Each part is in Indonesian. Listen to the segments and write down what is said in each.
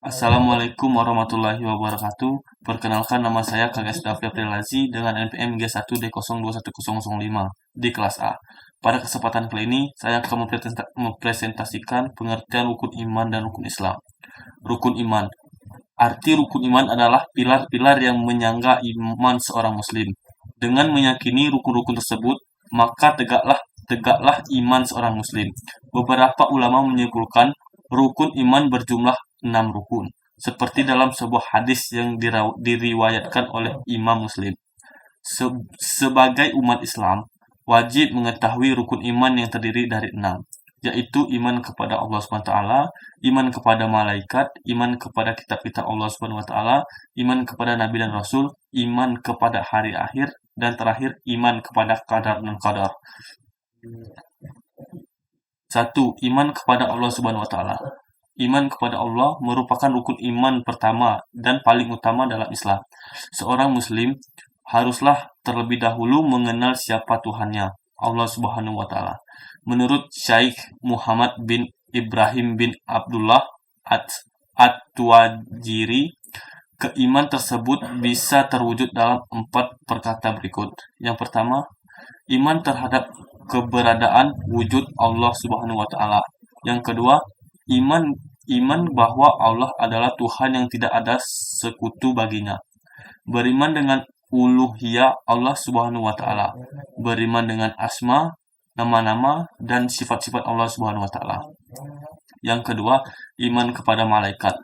Assalamualaikum warahmatullahi wabarakatuh. Perkenalkan, nama saya Kak Davi Apriliazi dengan NPM G1D021005 di kelas A. Pada kesempatan kali ini, saya akan mempresentasikan pengertian rukun iman dan rukun Islam. Rukun iman. Arti rukun iman adalah pilar-pilar yang menyangga iman seorang muslim. Dengan meyakini rukun-rukun tersebut, maka tegaklah iman seorang muslim. Beberapa ulama menyimpulkan rukun iman berjumlah 6 rukun, seperti dalam sebuah hadis yang diriwayatkan oleh Imam Muslim. Sebagai umat Islam, wajib mengetahui rukun iman yang terdiri dari 6, yaitu iman kepada Allah SWT, iman kepada malaikat, iman kepada kitab-kitab Allah SWT, iman kepada Nabi dan Rasul, iman kepada hari akhir, dan terakhir iman kepada qadar dan qadar. 1. Iman kepada Allah Subhanahu wa taala. Iman kepada Allah merupakan rukun iman pertama dan paling utama dalam Islam. Seorang muslim haruslah terlebih dahulu mengenal siapa Tuhannya, Allah Subhanahu wa taala. Menurut Syekh Muhammad bin Ibrahim bin Abdullah At-Tuwajiri, keiman tersebut bisa terwujud dalam 4 perkata berikut. Yang pertama, iman terhadap keberadaan wujud Allah Subhanahu wa taala. Yang kedua, iman bahwa Allah adalah Tuhan yang tidak ada sekutu baginya. Beriman dengan uluhiyah Allah Subhanahu wa taala. Beriman dengan asma, nama-nama dan sifat-sifat Allah Subhanahu wa taala. Yang kedua, iman kepada malaikat.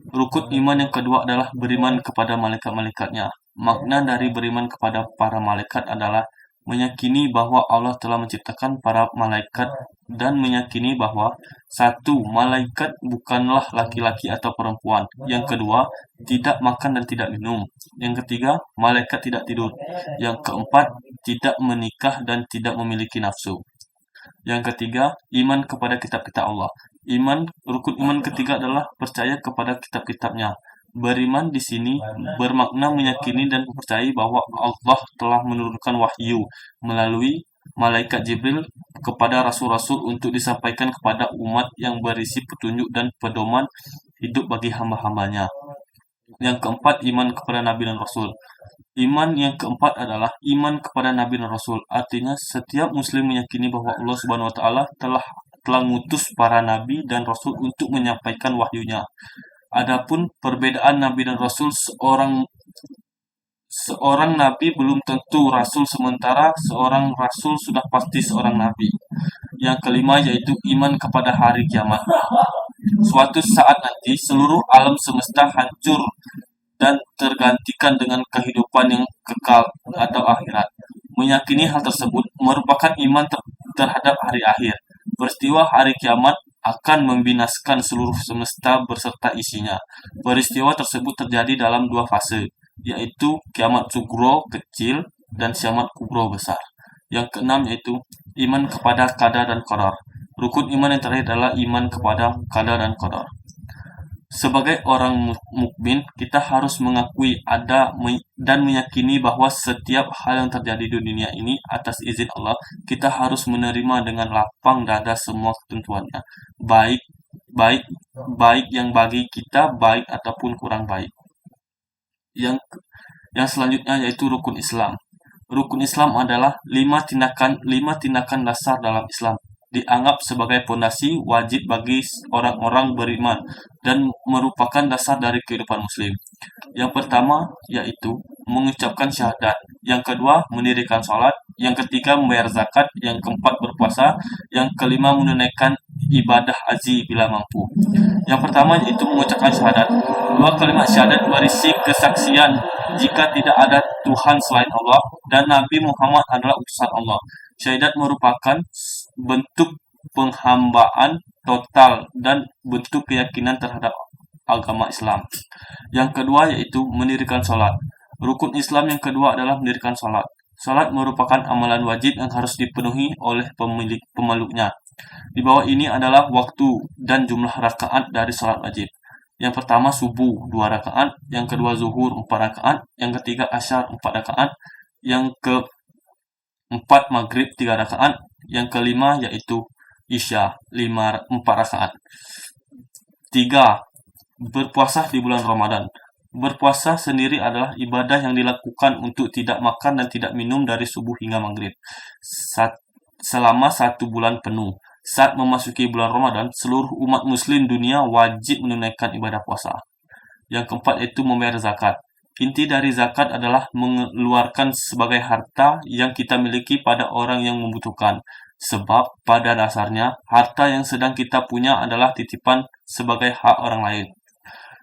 Rukun iman yang kedua adalah beriman kepada malaikat-malaikatnya. Makna dari beriman kepada para malaikat adalah meyakini bahwa Allah telah menciptakan para malaikat dan meyakini bahwa 1. Malaikat bukanlah laki-laki atau perempuan. Yang kedua, tidak makan dan tidak minum. Yang ketiga, malaikat tidak tidur. Yang keempat, tidak menikah dan tidak memiliki nafsu. Yang ketiga, iman kepada kitab-kitab Allah. Rukun iman ketiga adalah percaya kepada kitab-kitabnya. Beriman di sini bermakna meyakini dan mempercayai bahwa Allah telah menurunkan wahyu melalui malaikat Jibril kepada rasul-rasul untuk disampaikan kepada umat yang berisi petunjuk dan pedoman hidup bagi hamba-hambanya. Yang keempat, iman kepada Nabi dan Rasul. Iman yang keempat adalah iman kepada Nabi dan Rasul. Artinya, setiap muslim meyakini bahwa Allah Subhanahu wa taala telah mengutus para nabi dan rasul untuk menyampaikan wahyunya. Adapun perbedaan nabi dan rasul, seorang nabi belum tentu rasul, sementara seorang rasul sudah pasti seorang nabi. Yang kelima yaitu iman kepada hari kiamat. Suatu saat nanti seluruh alam semesta hancur dan tergantikan dengan kehidupan yang kekal atau akhirat. Meyakini hal tersebut merupakan iman terhadap hari akhir. Peristiwa hari kiamat akan membinasakan seluruh semesta berserta isinya. Peristiwa tersebut terjadi dalam 2 fase, yaitu kiamat sugro kecil dan kiamat kubro besar. Yang keenam yaitu iman kepada qadar dan qadar. Rukun iman yang terakhir adalah iman kepada qadar dan qadar. Sebagai orang mukmin, kita harus mengakui dan meyakini bahwa setiap hal yang terjadi di dunia ini atas izin Allah. Kita harus menerima dengan lapang dada semua ketentuannya, baik baik baik yang bagi kita baik ataupun kurang baik. Yang selanjutnya yaitu rukun Islam. Rukun Islam adalah 5 tindakan dasar dalam Islam, dianggap sebagai fondasi wajib bagi orang-orang beriman dan merupakan dasar dari kehidupan muslim. Yang pertama yaitu mengucapkan syahadat, yang kedua mendirikan sholat, yang ketiga membayar zakat, yang keempat berpuasa, yang kelima menunaikan ibadah haji bila mampu. Yang pertama yaitu mengucapkan syahadat. Dua kalimat syahadat berisi kesaksian jika tidak ada Tuhan selain Allah dan Nabi Muhammad adalah utusan Allah. Syahadat merupakan bentuk penghambaan total dan bentuk keyakinan terhadap agama Islam. Yang kedua yaitu mendirikan sholat. Rukun Islam yang kedua adalah mendirikan sholat. Sholat merupakan amalan wajib yang harus dipenuhi oleh pemeluknya. Di bawah ini adalah waktu dan jumlah rakaat dari sholat wajib. Yang pertama subuh 2 rakaat, yang kedua zuhur 4 rakaat, yang ketiga asyar 4 rakaat, yang keempat maghrib 3 rakaat, yang kelima yaitu isya 4 rakaat. 3. Berpuasa di bulan Ramadan. Berpuasa sendiri adalah ibadah yang dilakukan untuk tidak makan dan tidak minum dari subuh hingga maghrib selama 1 bulan penuh. Saat memasuki bulan Ramadan, seluruh umat muslim dunia wajib menunaikan ibadah puasa. Yang keempat yaitu membayar zakat. Inti dari zakat adalah mengeluarkan sebagai harta yang kita miliki pada orang yang membutuhkan. Sebab pada dasarnya, harta yang sedang kita punya adalah titipan sebagai hak orang lain.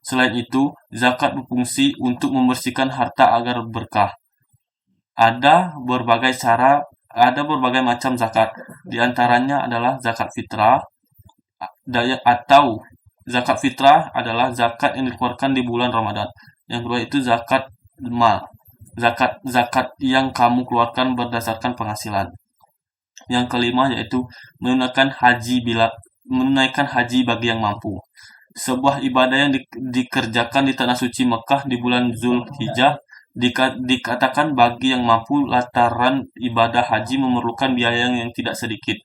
Selain itu, zakat berfungsi untuk membersihkan harta agar berkah. Ada berbagai macam zakat. Di antaranya adalah zakat fitrah atau zakat fitrah adalah zakat yang dikeluarkan di bulan Ramadan. Yang kedua itu zakat mal. Zakat yang kamu keluarkan berdasarkan penghasilan. Yang kelima yaitu menunaikan haji bagi yang mampu. Sebuah ibadah yang dikerjakan di tanah suci Mekah di bulan Zulhijjah dikatakan bagi yang mampu lantaran ibadah haji memerlukan biaya yang tidak sedikit.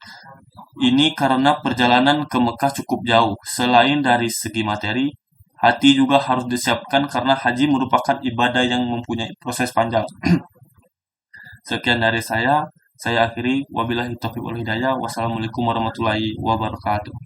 Ini karena perjalanan ke Mekah cukup jauh. Selain dari segi materi, hati juga harus disiapkan karena haji merupakan ibadah yang mempunyai proses panjang. Sekian dari saya akhiri. Wabillahi taufiq wal hidayah. Wassalamualaikum warahmatullahi wabarakatuh.